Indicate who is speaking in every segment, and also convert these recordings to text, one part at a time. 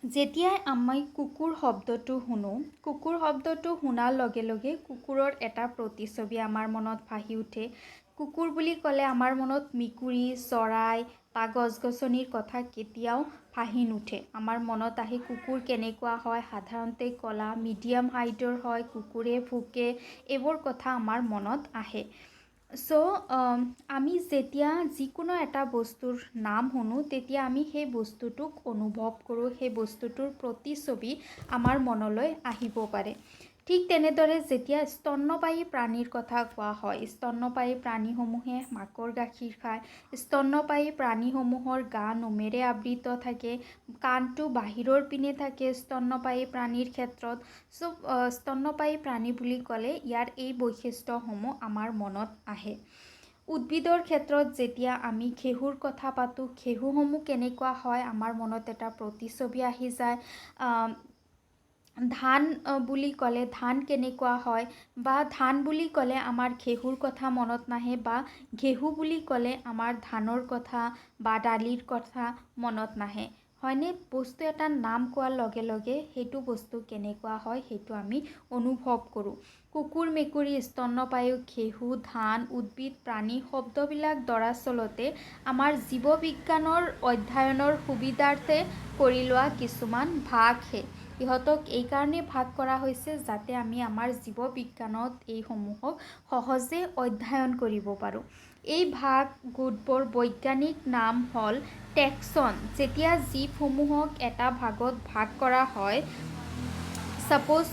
Speaker 1: যেতিয়াই আমি কুকুৰ শব্দটো শুনো, কুকুৰ শব্দটো শুনাৰ লগে লগে কুকুৰৰ এটা প্ৰতিচ্ছবি আমাৰ মনত ভাহি উঠে। কুকুৰ বুলি ক'লে আমাৰ মনত মেকুৰী, চৰাই বা গছ-গছনিৰ কথা কেতিয়াও ভাহি নুঠে। আমাৰ মনত আহে কুকুৰ কেনেকুৱা হয়, সাধাৰণতে ক'লা, মিডিয়াম হাইটৰ হয়, কুকুৰে ভুকে, এইবোৰ কথা আমাৰ মনত আহে। আমি যেতিয়া যিকোনো এটা বস্তুৰ নাম শুনো, তেতিয়া আমি সেই বস্তুটোক অনুভৱ কৰোঁ, সেই বস্তুটোৰ প্ৰতিচ্ছবি আমাৰ মনলৈ আহিব পাৰে। ঠিক তেনেদৰে যেতিয়া স্তন্যপায়ী প্ৰাণীৰ কথা কোৱা হয়, স্তন্যপায়ী প্ৰাণীসমূহে মাকৰ গাখীৰ খায়। স্তন্যপায়ী প্ৰাণীসমূহৰ গা নোমেৰে আবৃত থাকে, কাণটো বাহিৰৰ পিনে থাকে স্তন্যপায়ী প্ৰাণীৰ ক্ষেত্ৰত। স্তন্যপায়ী প্ৰাণী বুলি ক'লে ইয়াৰ এই বৈশিষ্ট্যসমূহ আমাৰ মনত আহে। উদ্ভিদৰ ক্ষেত্ৰত যেতিয়া আমি ঘেঁহুৰ কথা পাতোঁ, ঘেঁহুসমূহ কেনেকুৱা হয় আমাৰ মনত এটা প্ৰতিচ্ছবি আহি যায়। ধান বুলি ক'লে ধান কেনেকুৱা হয়, বা ধান বুলি ক'লে আমাৰ ঘেঁহুৰ কথা মনত নাহে, বা ঘেঁহু বুলি ক'লে আমাৰ ধানৰ কথা বা দালিৰ কথা মনত নাহে, হয়নে? বস্তু এটাৰ নাম কোৱাৰ লগে লগে সেইটো বস্তু কেনেকুৱা হয় সেইটো আমি অনুভৱ কৰোঁ। কুকুৰ, মেকুৰী, স্তন্যপায়ী, ঘেঁহু, ধান, উদ্ভিদ, প্ৰাণী শব্দবিলাক দৰাচলতে আমাৰ জীৱ বিজ্ঞানৰ অধ্যয়নৰ সুবিধাৰ্থে কৰি লোৱা কিছুমান ভাগহে। ইহঁতক এইকাৰণে ভাগ কৰা হৈছে যাতে আমি আমাৰ জীৱ বিজ্ঞানত এইসমূহক সহজে অধ্যয়ন কৰিব পাৰোঁ। এই ভাগ গোটবোৰ বৈজ্ঞানিক নাম হ'ল টেক্সন। যেতিয়া জীৱসমূহক এটা ভাগত ভাগ কৰা হয়, ছাপ'জ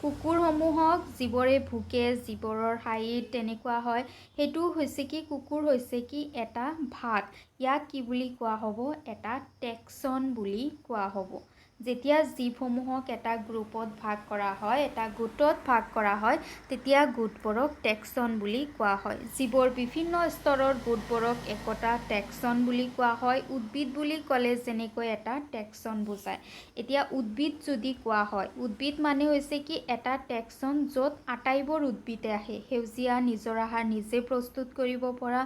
Speaker 1: কুকুৰসমূহক যিবোৰে ভুকে, যিবোৰৰ হাইট তেনেকুৱা হয়, সেইটো হৈছে কি কুকুৰ হৈছে কি এটা ভাগ। ইয়াক কি বুলি কোৱা হ'ব? এটা টেক্সন বুলি কোৱা হ'ব। যেতিয়া জীৱসমূহক এটা গ্ৰুপত ভাগ কৰা হয়, এটা গোটত ভাগ কৰা হয়, তেতিয়া গোটবোৰক টেক্সন বুলি কোৱা হয়। জীৱৰ বিভিন্ন স্তৰৰ গোটবোৰক একোটা টেক্সন বুলি কোৱা হয়। উদ্ভিদ বুলি ক'লে যেনেকৈ এটা টেক্সন বুজায়। এতিয়া উদ্ভিদ যদি কোৱা হয়, উদ্ভিদ মানে হৈছে কি এটা টেক্সন য'ত আটাইবোৰ উদ্ভিদে আহে। সেউজীয়া, নিজৰ আহাৰ নিজে প্ৰস্তুত কৰিব পৰা,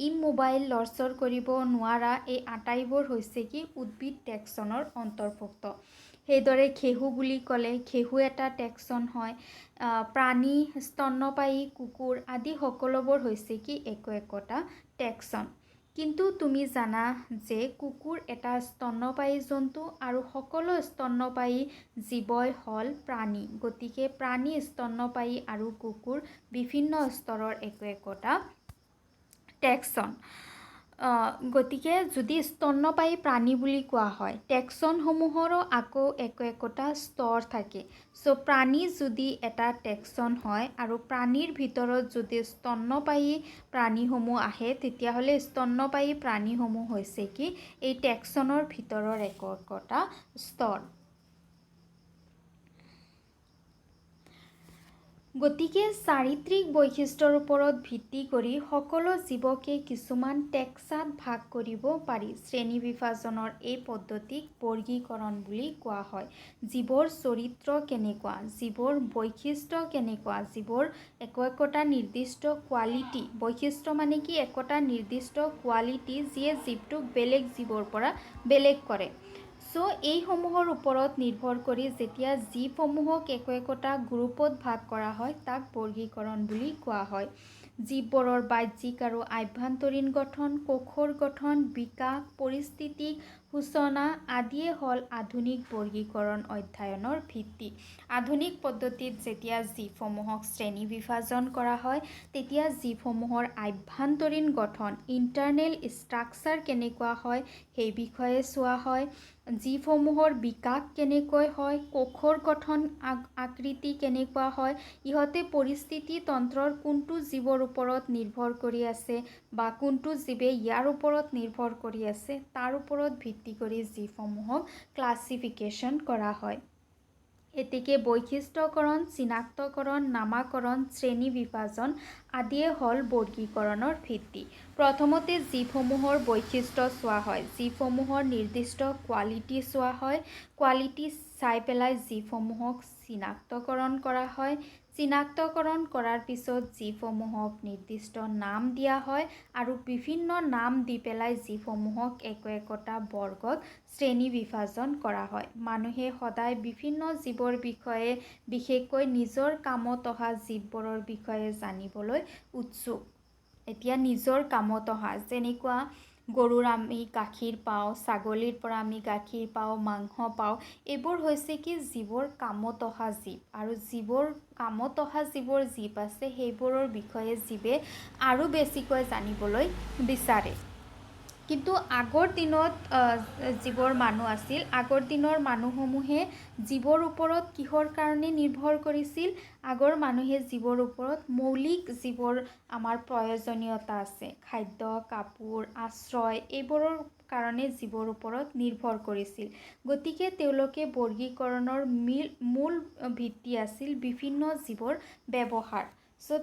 Speaker 1: ইমমোবাইল, লৰচৰ কৰিব নোৱাৰা, এই আটাইবোৰ হৈছে কি উদ্ভিদ টেক্সনৰ অন্তৰ্ভুক্ত। সেইদৰে ঘেঁহু বুলি ক'লে ঘেঁহু এটা টেক্সন হয়। প্ৰাণী, স্তন্যপায়ী, কুকুৰ আদি সকলোবোৰ হৈছে কি একোটা টেক্সন। কিন্তু তুমি জানা যে কুকুৰ এটা স্তন্যপায়ী জন্তু আৰু সকলো স্তন্যপায়ী জীৱই হ'ল প্ৰাণী। গতিকে প্ৰাণী, স্তন্যপায়ী আৰু কুকুৰ বিভিন্ন স্তৰৰ একোটা টেক্সন। গতিকে যদি স্তন্যপায়ী প্ৰাণী বুলি কোৱা হয়, টেক্সনসমূহৰো আকৌ একোটা স্তৰ থাকে। প্ৰাণী যদি এটা টেক্সন হয় আৰু প্ৰাণীৰ ভিতৰত যদি স্তন্যপায়ী প্ৰাণীসমূহ আহে, তেতিয়াহ'লে স্তন্যপায়ী প্ৰাণীসমূহ হৈছে কি এই টেক্সনৰ ভিতৰৰ একোটা স্তৰ। গতিকে চাৰিত্ৰিক বৈশিষ্ট্যৰ ওপৰত ভিত্তি কৰি সকলো জীৱকে কিছুমান টেক্সাত ভাগ কৰিব পাৰি। শ্ৰেণী বিভাজনৰ এই পদ্ধতিক বৰ্গীকৰণ বুলি কোৱা হয়। জীৱৰ চৰিত্ৰ কেনেকুৱা, জীৱৰ বৈশিষ্ট্য কেনেকুৱা, জীৱৰ একোটা নিৰ্দিষ্ট কোৱালিটি, বৈশিষ্ট্য মানে কি একোটা নিৰ্দিষ্ট কোৱালিটি যিয়ে জীৱটোক বেলেগ জীৱৰ পৰা বেলেগ কৰে। এইসমূহৰ ওপৰত নিৰ্ভৰ কৰি যেতিয়া জীৱসমূহক একোটা গ্ৰুপত ভাগ কৰা হয়, তাক বৰ্গীকৰণ বুলি কোৱা হয়। জীৱবোৰৰ বাহ্যিক আৰু আভ্যন্তৰীণ গঠন, কোষৰ গঠন, বিকাশ, পৰিস্থিতিক সূচনা আদিয়ে হ'ল আধুনিক বৰ্গীকৰণ অধ্যয়নৰ ভিত্তি। আধুনিক পদ্ধতিত যেতিয়া জীৱসমূহক শ্ৰেণী বিভাজন কৰা হয়, তেতিয়া জীৱসমূহৰ আভ্যন্তৰীণ গঠন, ইণ্টাৰনেল ষ্ট্ৰাকচাৰ কেনেকুৱা হয় সেই বিষয়ে চোৱা হয়। জীৱসমূহৰ বিকাশ কেনেকৈ হয়, কোষৰ গঠন আকৃতি কেনেকুৱা হয়, ইহঁতে পৰিস্থিতি তন্ত্ৰৰ কোনটো জীৱৰ ওপৰত নিৰ্ভৰ কৰি আছে বা কোনটো জীৱে ইয়াৰ ওপৰত নিৰ্ভৰ কৰি আছে, তাৰ ওপৰত ভিত্তি কৰি জীৱসমূহক ক্লাছিফিকেশ্যন কৰা হয়। এতেকে বৈশিষ্ট্যকৰণ, চিনাক্তকৰণ, নামাকৰণ, শ্ৰেণী বিভাজন আদিয়ে হ'ল বৰ্গীকৰণৰ ভিত্তি। প্ৰথমতে জীৱসমূহৰ বৈশিষ্ট্য চোৱা হয়। জীৱসমূহৰ নিৰ্দিষ্ট কোৱালিটি চোৱা হয়। কোৱালিটি চাই পেলাই জীৱসমূহক চিনাক্তকৰণ কৰা হয়। চিনাক্তকৰণ কৰাৰ পিছত জীৱসমূহক নিৰ্দিষ্ট নাম দিয়া হয় আৰু বিভিন্ন নাম দি পেলাই জীৱসমূহক একোটা বৰ্গত শ্ৰেণী বিভাজন কৰা হয়। মানুহে সদায় বিভিন্ন জীৱৰ বিষয়ে, বিশেষকৈ নিজৰ কামত অহা জীৱবোৰৰ বিষয়ে জানিবলৈ উৎসুক। এতিয়া নিজৰ কামত অহা, যেনেকুৱা গৰুৰ আমি গাখীৰ পাওঁ, ছাগলীৰ পৰা আমি গাখীৰ পাওঁ, মাংস পাওঁ, এইবোৰ হৈছে কি জীৱৰ কামত অহা জীৱ। আৰু জীৱৰ কামত অহা জীৱৰ জীৱ আছে, সেইবোৰৰ বিষয়ে জীৱে আৰু বেছিকৈ জানিবলৈ বিচাৰে। কিন্তু আগৰ দিনত যিবোৰ মানুহ আছিল, আগৰ দিনৰ মানুহসমূহে জীৱৰ ওপৰত কিহৰ কাৰণে নিৰ্ভৰ কৰিছিল? আগৰ মানুহে জীৱৰ ওপৰত মৌলিক যিবোৰ আমাৰ প্ৰয়োজনীয়তা আছে, খাদ্য, কাপোৰ, আশ্ৰয়, এইবোৰৰ কাৰণে জীৱৰ ওপৰত নিৰ্ভৰ কৰিছিল। গতিকে তেওঁলোকে বৰ্গীকৰণৰ মূল ভিত্তি আছিল বিভিন্ন জীৱৰ ব্যৱহাৰ।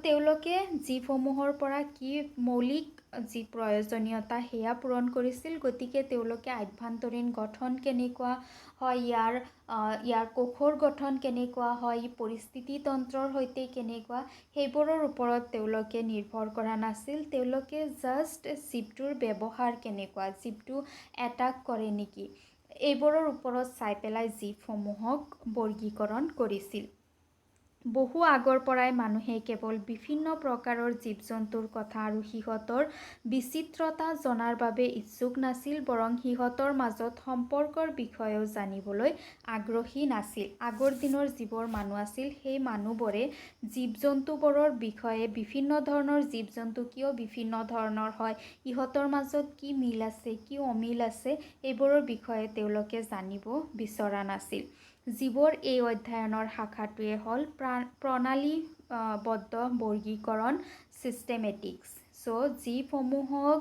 Speaker 1: তেওঁলোকে জীৱসমূহৰ পৰা কি মৌলিক যি প্ৰয়োজনীয়তা সেয়া পূৰণ কৰিছিল। গতিকে তেওঁলোকে আভ্যন্তৰীণ গঠন কেনেকুৱা হয়, ইয়াৰ কোষৰ গঠন কেনেকুৱা হয়, পৰিস্থিতি তন্ত্ৰৰ সৈতে কেনেকুৱা, সেইবোৰৰ ওপৰত তেওঁলোকে নিৰ্ভৰ কৰা নাছিল। তেওঁলোকে জাষ্ট জীৱটোৰ ব্যৱহাৰ কেনেকুৱা, জীৱটো এটাক কৰে নেকি, এইবোৰৰ ওপৰত চাই পেলাই জীৱসমূহক বৰ্গীকৰণ কৰিছিল। বহু আগৰ পৰাই মানুহে কেৱল বিভিন্ন প্ৰকাৰৰ জীৱ জন্তুৰ কথা আৰু সিহঁতৰ বিচিত্ৰতা জনাৰ বাবে ইচ্ছুক নাছিল, বৰং সিহঁতৰ মাজত সম্পৰ্কৰ বিষয়েও জানিবলৈ আগ্ৰহী নাছিল। আগৰ দিনৰ যিবোৰ মানুহ আছিল, সেই মানুহবোৰে জীৱ জন্তুবোৰৰ বিষয়ে, বিভিন্ন ধৰণৰ জীৱ জন্তু কিয় বিভিন্ন ধৰণৰ হয়, ইহঁতৰ মাজত কি মিল আছে, কি অমিল আছে, এইবোৰৰ বিষয়ে তেওঁলোকে জানিব বিচৰা নাছিল। জীৱৰ এই অধ্যয়নৰ শাখাটোৱে হ'ল প্ৰণালীবদ্ধ বৰ্গীকৰণ, চিষ্টেমেটিক্স। জীৱসমূহক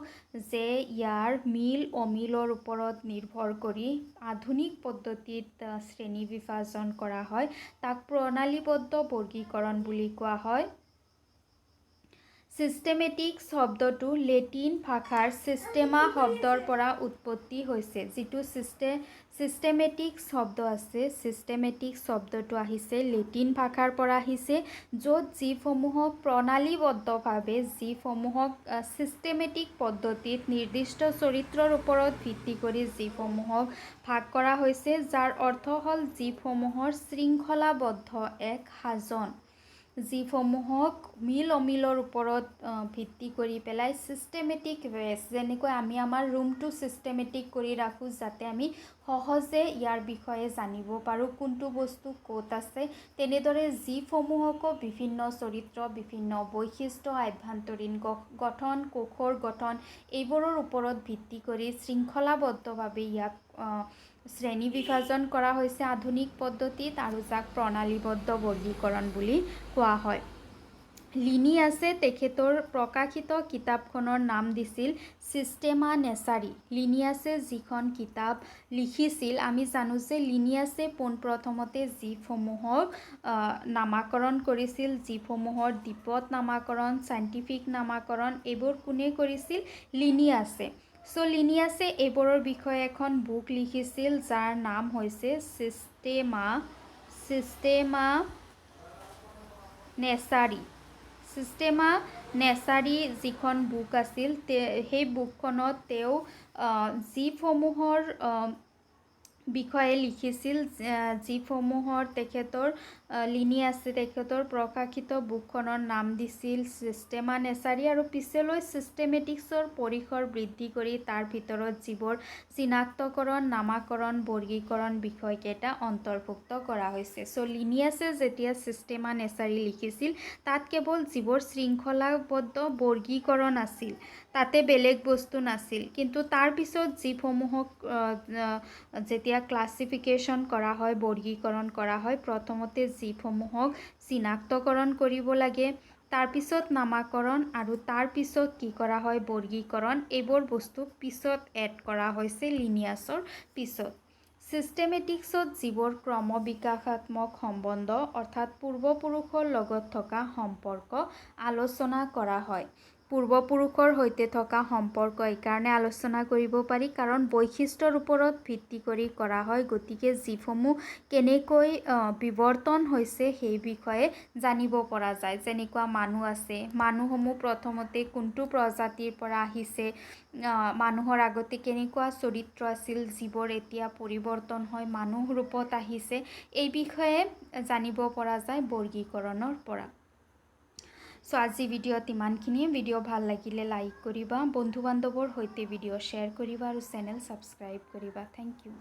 Speaker 1: যে ইয়াৰ মিল অমিলৰ ওপৰত নিৰ্ভৰ কৰি আধুনিক পদ্ধতিত শ্ৰেণী বিভাজন কৰা হয়, তাক প্ৰণালীবদ্ধ বৰ্গীকৰণ বুলি কোৱা হয়। চিষ্টেমেটিক্স শব্দটো লেটিন ভাষাৰ চিষ্টেমা শব্দৰ পৰা উৎপত্তি হৈছে। যিটো চিষ্টেমেটিক্স শব্দ আছে, চিষ্টেমেটিক্স শব্দটো আহিছে লেটিন ভাষাৰ পৰা আহিছে, য'ত জীৱসমূহক প্ৰণালীবদ্ধভাৱে, জীৱসমূহক চিষ্টেমেটিক পদ্ধতিত নিৰ্দিষ্ট চৰিত্ৰৰ ওপৰত ভিত্তি কৰি জীৱসমূহক ভাগ কৰা হৈছে, যাৰ অৰ্থ হ'ল জীৱসমূহৰ শৃংখলাবদ্ধ এক সাজন। জীৱসমূহক মিল অমিলৰ ওপৰত ভিত্তি কৰি পেলাই চিষ্টেমেটিক ৱেজ, যেনেকৈ আমি আমাৰ ৰুমটো চিষ্টেমেটিক কৰি ৰাখোঁ, যাতে আমি সহজে ইয়াৰ বিষয়ে জানিব পাৰোঁ, কোনটো বস্তু ক'ত আছে। তেনেদৰে জীৱসমূহকো বিভিন্ন চৰিত্ৰ, বিভিন্ন বৈশিষ্ট্য, আভ্যন্তৰীণ গঠন, কোষৰ গঠন, এইবোৰৰ ওপৰত ভিত্তি কৰি শৃংখলাবদ্ধভাৱে ইয়াক শ্ৰেণী বিভাজন কৰা হৈছে আধুনিক পদ্ধতিত, আৰু যাক প্ৰণালীবদ্ধ বৰ্গীকৰণ বুলি কোৱা হয়। লিনিয়াছে তেখেতৰ প্ৰকাশিত কিতাপখনৰ নাম দিছিল ছিষ্টেমা নেচাৰি। লিনিয়াছে যিখন কিতাপ লিখিছিল, আমি জানো যে লিনিয়াছে পোনপ্ৰথমতে জীৱসমূহক নামাকৰণ কৰিছিল। জীৱসমূহৰ দ্বীপত নামাকৰণ, চাইণ্টিফিক নামাকৰণ, এইবোৰ কোনে কৰিছিল? লিনিয়াছে। লিনিয়াছে এইবোৰৰ বিষয়ে এখন বুক লিখিছিল, যাৰ নাম হৈছে ছিষ্টেমা নেচাৰি। ছিষ্টেমা নেচাৰি যিখন বুক আছিল, সেই বুকখনত তেওঁ জীৱসমূহৰ বিষয়ে লিখিছিল। জীৱসমূহৰ লিনিয়াছে তেখেতৰ প্ৰকাশিত বুকখনৰ নাম দিছিল ছিষ্টেমা নেচাৰি, আৰু পিছলৈ চিষ্টেমেটিক্সৰ পৰিসৰ বৃদ্ধি কৰি তাৰ ভিতৰত জীৱৰ চিনাক্তকৰণ, নামাকৰণ, বৰ্গীকৰণ বিষয়কেইটা অন্তৰ্ভুক্ত কৰা হৈছে। লিনিয়াছে যেতিয়া ছিষ্টেমা নেচাৰি লিখিছিল, তাত কেৱল জীৱৰ শৃংখলাবদ্ধ বৰ্গীকৰণ আছিল, তাতে বেলেগ বস্তু নাছিল। কিন্তু তাৰ পিছত জীৱসমূহক যেতিয়া ক্লাছিফিকেশ্যন কৰা হয়, বৰ্গীকৰণ কৰা হয়, প্ৰথমতে জীৱসমূহক চিনাক্তকৰণ কৰিব লাগে, তাৰপিছত নামাকৰণ, আৰু তাৰপিছত কি কৰা হয়, বৰ্গীকৰণ। এইবোৰ বস্তু পিছত এড কৰা হৈছে লিনিয়াছৰ পিছত। চিষ্টেমেটিক্সত জীৱৰ ক্ৰমবিকাশাত্মক সম্বন্ধ, অৰ্থাৎ পূৰ্বপুৰুষৰ লগত থকা সম্পৰ্ক আলোচনা কৰা হয়। পূৰ্বপুৰুষৰ সৈতে থকা সম্পৰ্ক এইকাৰণে আলোচনা কৰিব পাৰি কাৰণ বৈশিষ্ট্যৰ ওপৰত ভিত্তি কৰি কৰা হয়। গতিকে জীৱসমূহ কেনেকৈ বিৱৰ্তন হৈছে সেই বিষয়ে জানিব পৰা যায়। যেনেকুৱা মানুহ আছে, মানুহসমূহ প্ৰথমতে কোনটো প্ৰজাতিৰ পৰা আহিছে, মানুহৰ আগতে কেনেকুৱা চৰিত্ৰ আছিল, যিবোৰ এতিয়া পৰিৱৰ্তন হয় মানুহ ৰূপত আহিছে, এই বিষয়ে জানিব পৰা যায় বৰ্গীকৰণৰ পৰা। সো আজি ভিডিঅ'ত ইমানখিনিয়ে। ভিডিঅ' ভাল লাগিলে লাইক কৰিবা, বন্ধু বান্ধৱৰ সৈতে ভিডিঅ' শ্বেয়াৰ কৰিবা আৰু চেনেল ছাবস্ক্ৰাইব কৰিবা। Thank U.